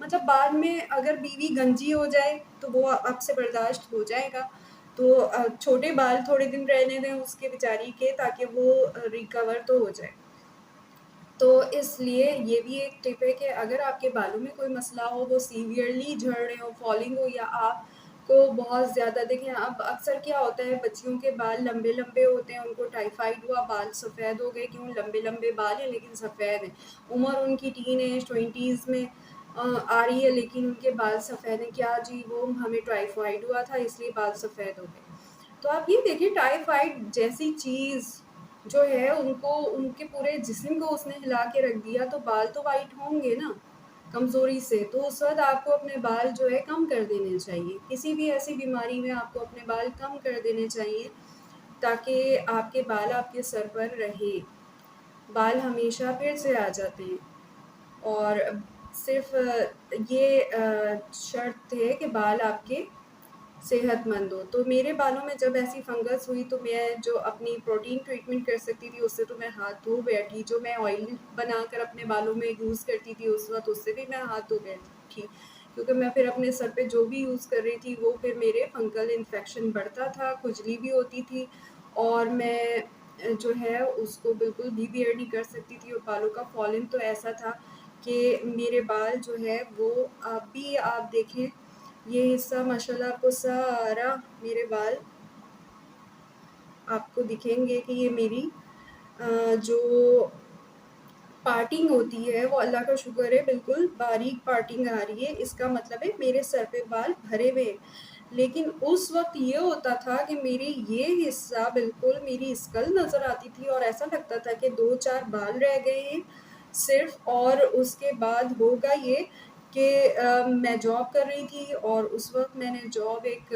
मतलब बाद में अगर बीवी गंजी हो जाए तो वो आपसे बर्दाश्त हो जाएगा। तो छोटे बाल थोड़े दिन रहने दें उसके बेचारी के, ताकि वो रिकवर तो हो जाए। तो इसलिए ये भी एक टिप है कि अगर आपके बालों में कोई मसला हो, वो सीवियरली झड़ रहे हो, फॉलिंग हो, या आपको बहुत ज़्यादा देखें, अब अक्सर क्या होता है बच्चियों के बाल लंबे लंबे होते हैं, उनको टाइफाइड हुआ, बाल सफ़ेद हो गए, क्यों? लंबे लंबे बाल हैं लेकिन सफ़ेद हैं। उम्र उनकी टीन एज 20s में आ रही है लेकिन उनके बाल सफ़ेद हैं। क्या जी? वो हमें टाइफाइड हुआ था इसलिए बाल सफ़ेद हो गए। तो आप ये देखिए, टाइफाइड जैसी चीज़ जो है उनको, उनके पूरे जिस्म को उसने हिला के रख दिया, तो बाल तो वाइट होंगे ना कमज़ोरी से। तो उस वक़्त आपको अपने बाल जो है कम कर देने चाहिए। किसी भी ऐसी बीमारी में आपको अपने बाल कम कर देने चाहिए, ताकि आपके बाल आपके सर पर रहे। बाल हमेशा फिर से आ जाते हैं, और सिर्फ़ ये शर्त है कि बाल आपके सेहतमंद हो। तो मेरे बालों में जब ऐसी फंगस हुई, तो मैं जो अपनी प्रोटीन ट्रीटमेंट कर सकती थी उससे तो मैं हाथ धो बैठी। जो मैं ऑयल बनाकर अपने बालों में यूज़ करती थी उस वक़्त, उससे भी मैं हाथ धो बैठी, क्योंकि मैं फिर अपने सर पे जो भी यूज़ कर रही थी वो फिर मेरे फंगल इन्फेक्शन बढ़ता था, खुजली भी होती थी, और मैं जो है उसको बिल्कुल भी बियर नहीं कर सकती थी। और बालों का फॉलिंग तो ऐसा था कि मेरे बाल जो है वो अभी आप देखें, ये हिस्सा माशाल्लाह आपको सारा मेरे बाल आपको दिखेंगे कि ये मेरी जो पार्टिंग होती है वो अल्लाह का शुक्र है बिल्कुल बारीक पार्टिंग आ रही है। इसका मतलब है मेरे सर पे बाल भरे हुए हैं। लेकिन उस वक़्त ये होता था कि मेरे ये हिस्सा बिल्कुल मेरी स्कल नज़र आती थी, और ऐसा लगता था कि 2-4 बाल रह गए हैं सिर्फ़। और उसके बाद होगा ये कि मैं जॉब कर रही थी, और उस वक़्त मैंने जॉब एक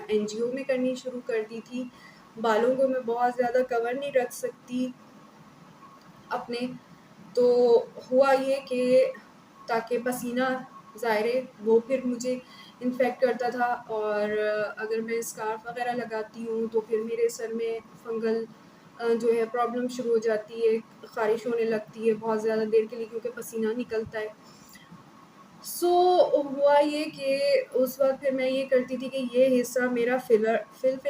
एनजीओ में करनी शुरू कर दी थी। बालों को मैं बहुत ज़्यादा कवर नहीं रख सकती अपने। तो हुआ ये कि ताकि पसीना ज़ाहिर है वो फिर मुझे इन्फेक्ट करता था, और अगर मैं स्कार्फ़ वग़ैरह लगाती हूँ तो फिर मेरे सर में फंगल जो है प्रॉब्लम शुरू हो जाती है, ख़ारिश होने लगती है बहुत ज़्यादा देर के लिए, क्योंकि पसीना निकलता है। सो हुआ ये कि उस वक़्त फिर मैं ये करती थी कि ये हिस्सा मेरा फिल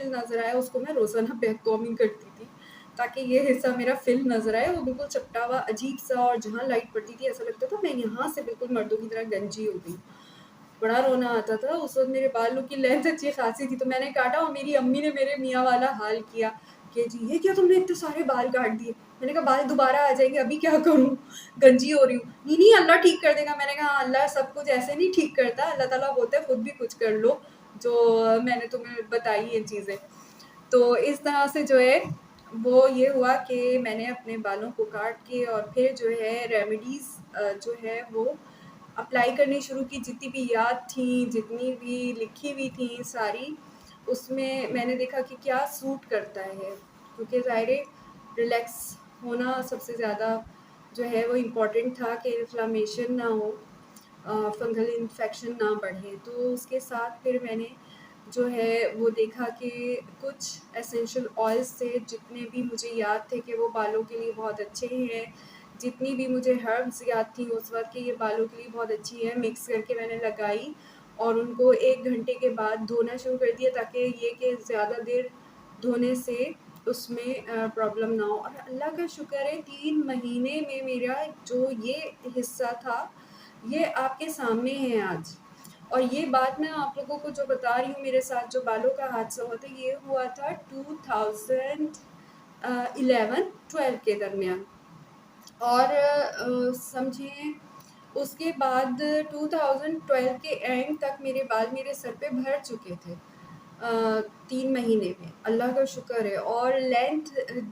नज़र आए, उसको मैं रोज़ाना बैककॉम्बिंग करती थी, ताकि ये हिस्सा मेरा फिल नज़र आए, वो बिल्कुल चपटा हुआ अजीब-सा, और जहाँ लाइट पड़ती थी ऐसा लगता था मैं यहाँ से बिल्कुल मर्दों की तरह गंजी हो गई। बड़ा रोना आता था। उस वक़्त मेरे बालों की लेंथ अच्छी खासी थी, तो मैंने काटा, और मेरी अम्मी ने मेरे मियाँ वाला हाल किया कि जी ये क्या तुमने इतने सारे बाल काट दिए? मैंने कहा बाल दोबारा आ जाएँगे, अभी क्या करूँ? गंजी हो रही हूँ। नहीं, नहीं अल्लाह ठीक कर देगा। मैंने कहा हाँ, अल्लाह सब कुछ ऐसे नहीं ठीक करता, अल्लाह ताला बोलता है खुद भी कुछ कर लो, जो मैंने तुम्हें बताई ये चीज़ें। तो इस तरह से जो है वो ये हुआ कि मैंने अपने बालों को काट के, और फिर जो है रेमेडीज़ जो है वो अप्लाई करनी शुरू की। जितनी भी याद थी, जितनी भी लिखी हुई थी सारी, उसमें मैंने देखा कि क्या सूट करता है, क्योंकि ज़ाहिर है रिलैक्स होना सबसे ज़्यादा जो है वो इम्पोर्टेंट था कि इन्फ्लेमेशन ना हो, फंगल इन्फेक्शन ना बढ़े। तो उसके साथ फिर मैंने जो है वो देखा कि कुछ एसेंशियल ऑयल्स थे, जितने भी मुझे याद थे कि वो बालों के लिए बहुत अच्छे हैं, जितनी भी मुझे हर्ब्स याद थी उस वक़्त कि ये बालों के लिए बहुत अच्छी है, मिक्स करके मैंने लगाई, और उनको 1 घंटे के बाद धोना शुरू कर दिया, ताकि ये कि ज़्यादा देर धोने से उसमें प्रॉब्लम ना हो। और अल्लाह का शुक्र है 3 महीने में मेरा जो ये हिस्सा था, ये आपके सामने है आज। और ये बात मैं आप लोगों को जो बता रही हूँ, मेरे साथ जो बालों का हादसा हुआ था, ये हुआ था 2011-12 के दरमियान। और समझिए उसके बाद 2012 के एंड तक मेरे बाल मेरे सर पे भर चुके थे 3 महीने में, अल्लाह का शुक्र है। और लेंथ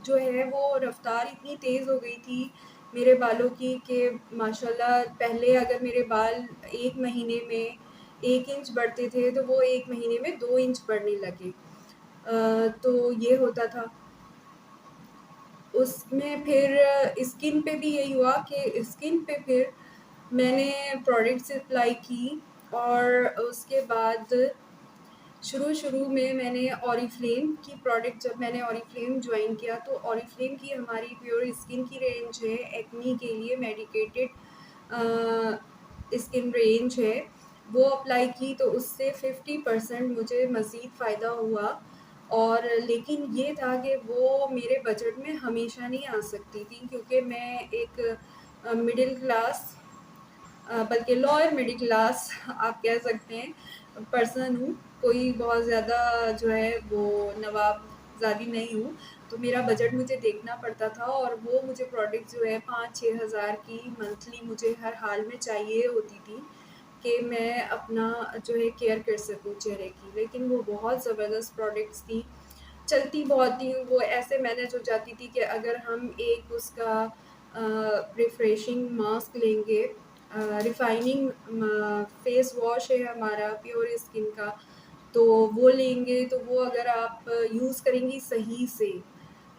जो है वो रफ़्तार इतनी तेज़ हो गई थी मेरे बालों की कि माशाल्लाह पहले अगर मेरे बाल 1 महीने में 1 इंच बढ़ते थे, तो वो 1 महीने में 2 इंच बढ़ने लगे। तो ये होता था। उसमें फिर स्किन पे भी यही हुआ कि स्किन पे फिर मैंने प्रोडक्ट्स अप्लाई की, और उसके बाद शुरू-शुरू में मैंने ऑरिफ्लेम की प्रोडक्ट, जब मैंने ऑरिफ्लेम जॉइन किया, तो ऑरिफ्लेम की हमारी प्योर स्किन की रेंज है एक्ने के लिए मेडिकेटेड स्किन रेंज है वो अप्लाई की, तो उससे 50% मुझे मज़ीद फ़ायदा हुआ। और लेकिन ये था कि वो मेरे बजट में हमेशा नहीं आ सकती थी, क्योंकि मैं एक मिडिल क्लास, बल्कि लोअर मिडिल क्लास आप कह सकते हैं पर्सन हूँ। कोई बहुत ज़्यादा जो है वो नवाबज़ादी नहीं हूँ। तो मेरा बजट मुझे देखना पड़ता था, और वो मुझे प्रोडक्ट जो है 5-6 हज़ार की मंथली मुझे हर हाल में चाहिए होती थी कि मैं अपना जो है केयर कर सकूँ चेहरे की। लेकिन वो बहुत ज़बरदस्त प्रोडक्ट्स थी, चलती बहुत थी, वो ऐसे मैनेज हो जाती थी कि अगर हम एक उसका रिफ़्रेशिंग मास्क लेंगे, रिफ़ाइनिंग फ़ेस वॉश है हमारा प्योर स्किन का, तो वो लेंगे, तो वो अगर आप यूज़ करेंगी सही से,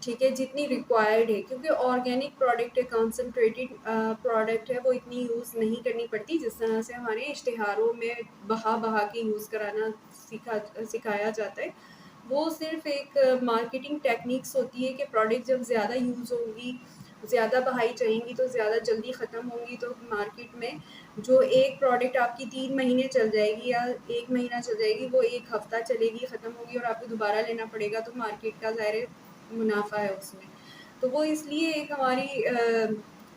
ठीक है, जितनी रिक्वायर्ड है, क्योंकि ऑर्गेनिक प्रोडक्ट है, कंसंट्रेटेड प्रोडक्ट है, वो इतनी यूज़ नहीं करनी पड़ती जिस तरह से हमारे इश्तिहारों में बहा-बहा के यूज़ कराना सिखाया जाता है। वो सिर्फ़ एक मार्केटिंग टेक्निक्स होती है कि प्रोडक्ट जब ज़्यादा यूज़ होंगी, ज़्यादा बहाई जाएँगी, तो ज़्यादा जल्दी ख़त्म होंगी, तो मार्केट में जो एक प्रोडक्ट आपकी 3 महीने चल जाएगी या 1 महीना चल जाएगी, वो 1 हफ़्ता चलेगी, ख़त्म होगी और आपको दोबारा लेना पड़ेगा, तो मार्केट का ज़ाहिर है मुनाफ़ा है उसमें। तो वो इसलिए एक हमारी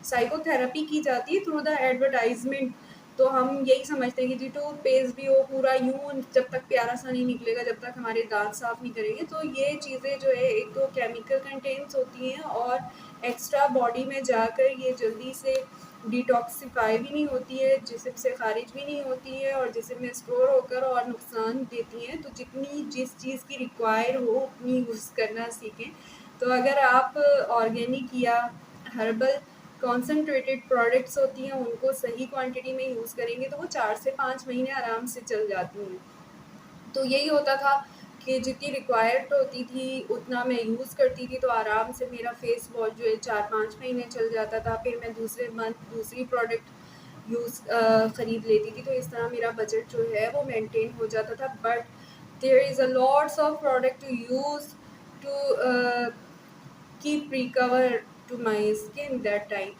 साइकोथेरेपी की जाती है थ्रू द एडवर्टाइज़मेंट। तो हम यही समझते हैं कि जी टूथपेस्ट भी वो पूरा यूँ जब तक प्यारा सा नहीं निकलेगा, जब तक हमारे दाँत साफ़ नहीं करेंगे। तो ये चीज़ें जो है एक तो केमिकल कंटेंट्स होती हैं, और एक्स्ट्रा बॉडी में जाकर ये जल्दी से डिटॉक्सिफ़ाई भी नहीं होती है, जिस्म से ख़ारिज भी नहीं होती है, और जिस्म में स्टोर होकर और नुकसान देती हैं। तो जितनी जिस चीज़ की रिक्वायर हो उतनी यूज़ करना सीखें। तो अगर आप ऑर्गेनिक या हर्बल कॉन्सन्ट्रेटेड प्रोडक्ट्स होती हैं, उनको सही क्वांटिटी में यूज़ करेंगे, तो वो 4 से 5 महीने आराम से चल जाती हैं। तो यही होता था कि जितनी रिक्वायर्ड होती थी उतना मैं यूज़ करती थी, तो आराम से मेरा फेस वॉश जो है 4-5 महीने चल जाता था। फिर मैं दूसरे मंथ दूसरी प्रोडक्ट ख़रीद लेती थी, तो इस तरह मेरा बजट जो है वो मेंटेन हो जाता था। But there is a lots of product to use to keep recover to my skin that time.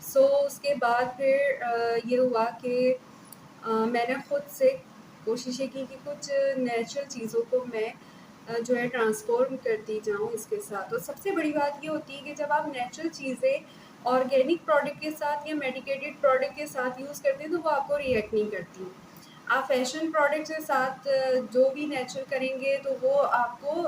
So उसके बाद फिर ये हुआ कि मैंने ख़ुद से कोशिशें की कि कुछ नेचुरल चीज़ों को मैं जो है ट्रांसफ़ॉर्म करती जाऊँ इसके साथ। और सबसे बड़ी बात ये होती है कि जब आप नेचुरल चीज़ें ऑर्गेनिक प्रोडक्ट के साथ या मेडिकेटेड प्रोडक्ट के साथ यूज़ करते हैं, तो वो आपको रिएक्ट नहीं करती। आप फैशन प्रोडक्ट के साथ जो भी नेचुरल करेंगे, तो वो आपको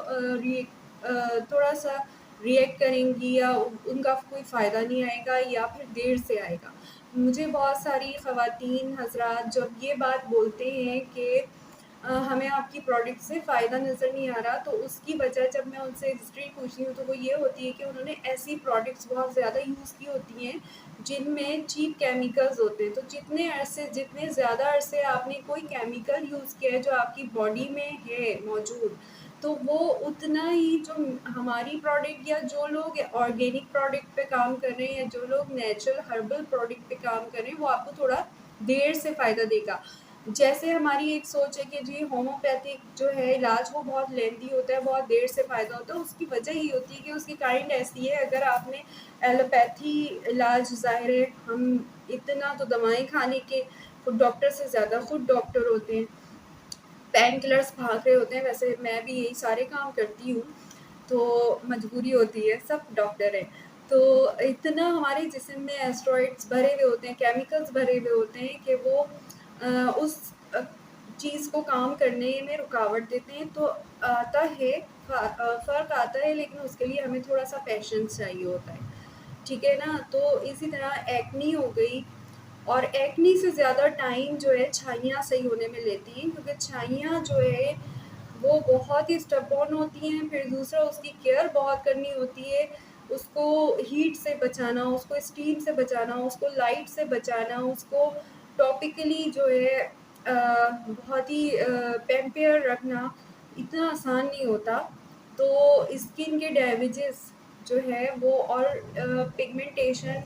थोड़ा-सा रिएक्ट करेंगी, या उनका कोई फ़ायदा नहीं आएगा, या फिर देर से आएगा। मुझे बहुत सारी ख़वातीन हज़रात जब ये बात बोलते हैं कि हमें आपकी प्रोडक्ट से फ़ायदा नज़र नहीं आ रहा, तो उसकी वजह जब मैं उनसे हिस्ट्री पूछती हूँ, तो वो ये होती है कि उन्होंने ऐसी प्रोडक्ट्स बहुत ज़्यादा यूज़ की होती हैं जिनमें चीप केमिकल्स होते हैं। तो जितने ज़्यादा अरसे आपने कोई केमिकल यूज़ किया है जो आपकी बॉडी में है मौजूद, तो वो उतना ही जो हमारी प्रोडक्ट, या जो लोग ऑर्गेनिक प्रोडक्ट पे काम कर रहे हैं, या जो लोग नेचुरल हर्बल प्रोडक्ट पे काम कर रहे हैं, वो आपको थोड़ा देर से फ़ायदा देगा। जैसे हमारी एक सोच है कि जी होम्योपैथिक जो है इलाज वो बहुत लेंथी होता है, बहुत देर से फ़ायदा होता है। उसकी वजह ये होती है कि उसकी काइंड ऐसी है। अगर आपने एलोपैथी इलाज, ज़ाहिर है हम इतना तो दवाएँ खाने के खुद डॉक्टर से ज़्यादा खुद डॉक्टर होते हैं, पेन किलर्स भाग रहे होते हैं। वैसे मैं भी यही सारे काम करती हूँ, तो मजबूरी होती है, सब डॉक्टर हैं। तो इतना हमारे जिस्म में एस्टेरॉइड्स भरे हुए होते हैं, केमिकल्स भरे हुए होते हैं कि वो उस चीज़ को काम करने में रुकावट देते हैं। तो आता है फ़र्क आता है, लेकिन उसके लिए हमें थोड़ा-सा पेशेंस चाहिए होता है, ठीक है ना? तो इसी तरह एक्ने हो गई, और एक्ने से ज़्यादा टाइम जो है छाइयाँ सही होने में लेती हैं, क्योंकि छाइयाँ जो है वो बहुत ही स्टबॉर्न होती हैं। फिर दूसरा उसकी केयर बहुत करनी होती है, उसको हीट से बचाना, उसको स्टीम से बचाना, उसको लाइट से बचाना, उसको टॉपिकली जो है बहुत ही पैम्पियर रखना इतना आसान नहीं होता। तो स्किन के डैमेजेस जो है वो, और पिगमेंटेशन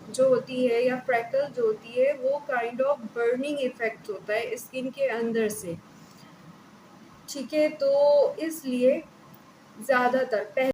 जो होती है, या फ्रैकल जो होती है, वो काइंड ऑफ बर्निंग इफ़ेक्ट होता है स्किन के अंदर से, ठीक है? तो इसलिए ज़्यादातर